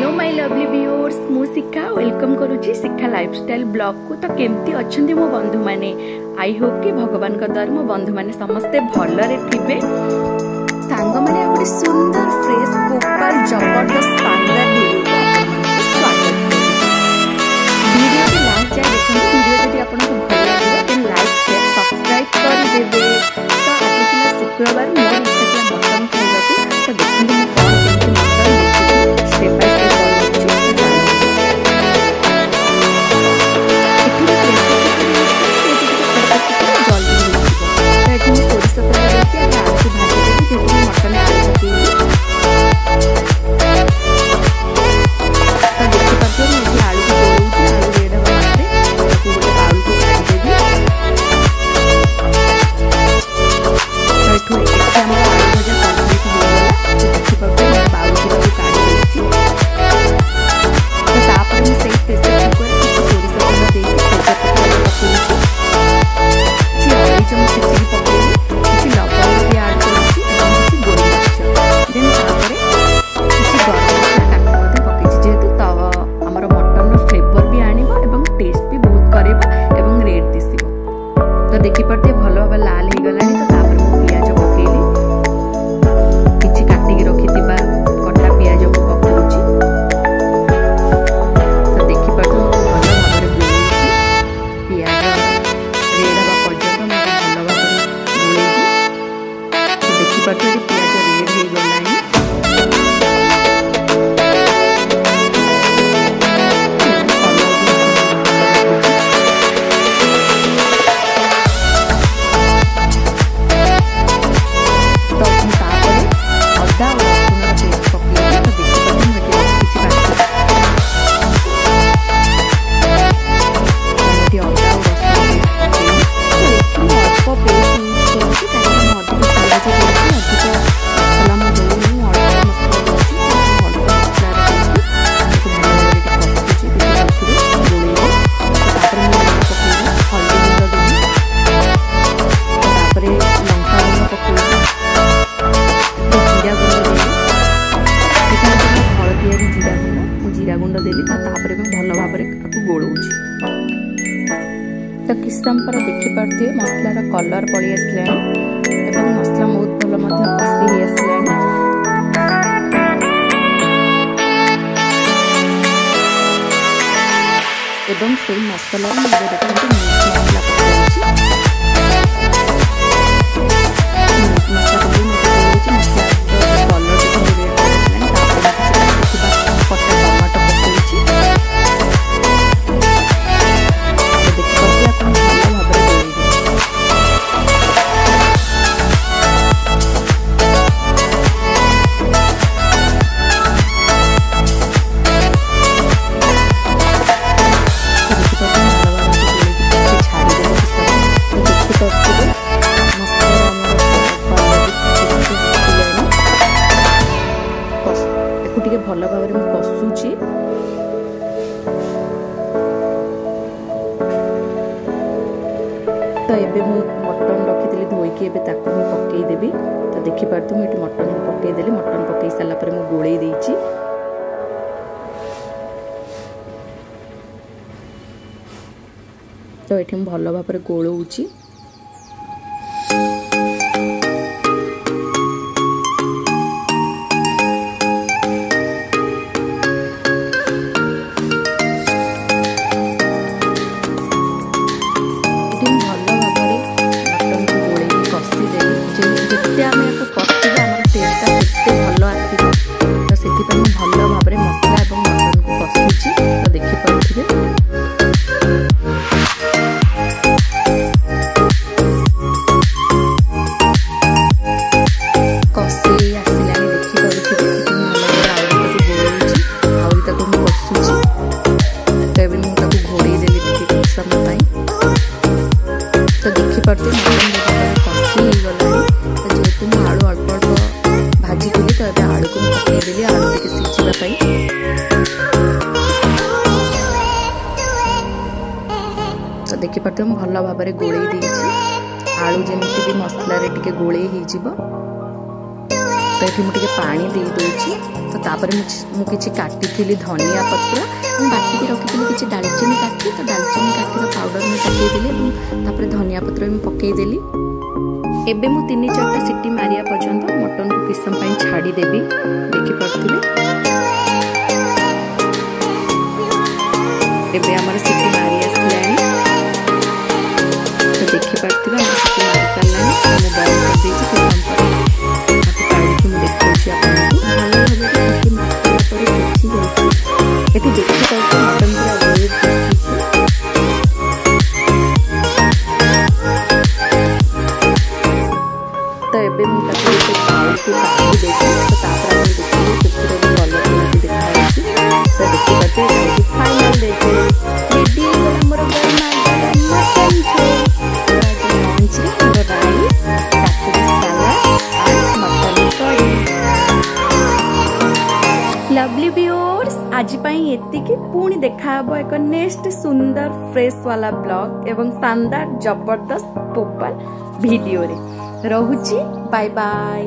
Hello my lovely viewers मु शिखा welcome करुच्ची शिखा lifestyle blog को। तो केमती अच्छे मो बंधु मैंने आई होप कि भगवान का द्वारा मो बंधु मैंने समस्ते भलरे थिबे। सांग माने गोटे सुंदर फ्रेश गोपाल जबरदस्त शानदार वीडियो को आपन स्वागत वीडियो के लास्ट जाए देखो। वीडियो यदि आपन को भल लागे देन लाइक शेयर सब्सक्राइब कर देबे। तो आज थिला शुक्रवार मोर इच्छा थिला मटन खाइबा को। तो देखो मु कोन केमती मटन स्टेप बाय स्टेप देखी पड़ते भल भाव लाल हो गला। तो पियाज पकईली किसी काटिकी रखि कटा पियाज को पकाऊँगी। तो देखी पड़ते भल भाव पियाज रेड हवा पर्यटन भल भाव गोल। तो देखी पड़ते पियाज रेड हो गला। जीरा गुंड देली तापर भल भाव गोलौची। तो किस समय पर देखी पार्थे मसलार कलर पड़ी आसला एवं मसला बहुत भल कषी आसला। एवं से मसला मसला भल भाव कषुची। तो एबे मु मटन रखी धोईकी पकईदेवी। तो देखी पार्थ मुझे मटन को पकईदेली। मटन पकई सारापर मु गोलई देइछि। तो ये भल भाव गोलौची। तो देखी पार्थ भल भाव गोलई देइछि। आलू जमीती भी मसला रे टिके गोलई हो। तो ये मुझे पानी दे दूची। तो तापर मुझे काटी धनिया पत्र बाटिक रखी किसी डालचीनी काठी तो डालचीनी काठीर पाउडर मैं पकईदेली धनिया पत्र मैं पकईदेली। एबे मु 3-4टा सीटी मारिया पर्यंत मटन को किस समय छाड़ीदेवी देखिपे। एबे आमर सीटी मारी आसला तो देखिपे सीटी मारी सारा मुझे बॉल कर तो एबे मुझे बाउल को काटी देती तो तापर कलर केमती देखा तो देखिए फाइनल देखिए रेडी हमर मटन लवली व्यूअर्स आज पाई एतिकी पुणी देखा हबो एक नेक्स्ट सुंदर फ्रेश वाला ब्लॉग एवं शानदार जबरदस्त पोपल वीडियो रे। रहुची बाय बाय।